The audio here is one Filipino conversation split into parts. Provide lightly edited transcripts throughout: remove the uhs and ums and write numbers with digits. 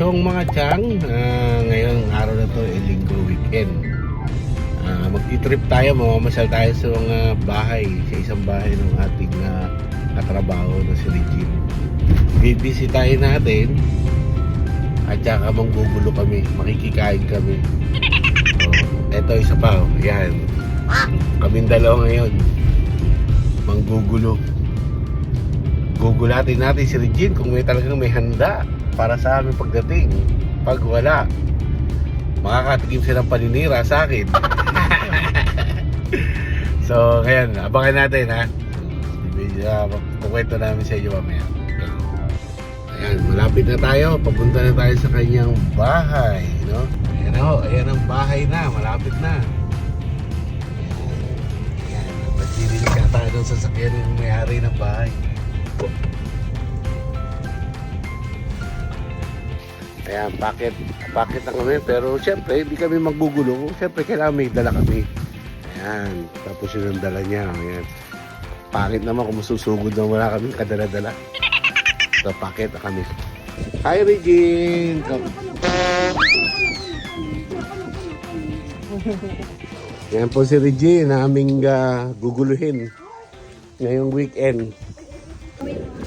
So mga chang, ngayong araw na to ay linggo weekend. Magti-trip tayo, mamamasyal tayo sa mga bahay, sa isang bahay ng ating katrabaho na si Regine. Bibisitahin natin at saka manggugulo kami, makikikain kami. So, eto isa pa, yan. Kaming dalawa ngayon, manggugulo. Gugulatin natin si Regine kung may talagang may handa para sa amin pagdating. Pag wala, makakatikim siya ng paninira sa akin. So, ngayon, abangan natin ha. Kukwento namin sa inyo mamaya. Ayan, malapit na tayo. Papunta na tayo sa kanyang bahay, no? Ayan ho, ayan ang bahay na. Malapit na. Ayan, nagdililig ka tayo doon sa sakyan ng may-ari ng bahay. Ayan, bakit na kami, pero syempre hindi kami maggugulo. Syempre kailangan may dala kami. Ayan, tapos yun ang dala niya. Ayan, pakit naman kung masusugod na wala kaming kadala-dala. So pakit na kami. Hi Regine! Ayan po si Regine na aming guguluhin ngayong weekend.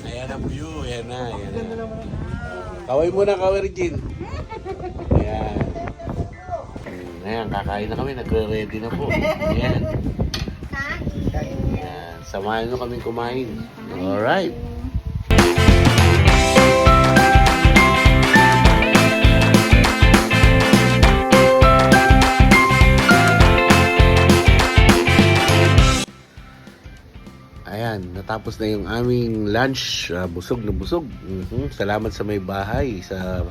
Ayan ang view, ayan na, ayan na. Kaway muna, kaway Regine. Ayan. Ayan, kakain na kami, nagre-ready na po. Ayan. Ayan, samahan nyo kaming kumain. Alright. Ayan, natapos na yung aming lunch. Busog na busog. Salamat sa may bahay sa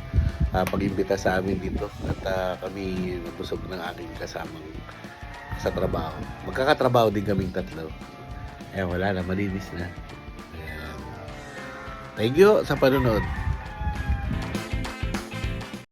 pag-imbita sa amin dito. At kami busog ng aking kasamang sa trabaho. Magkakatrabaho din kaming tatlo. Ayan, wala na, malinis na. Ayan. Thank you sa panonood.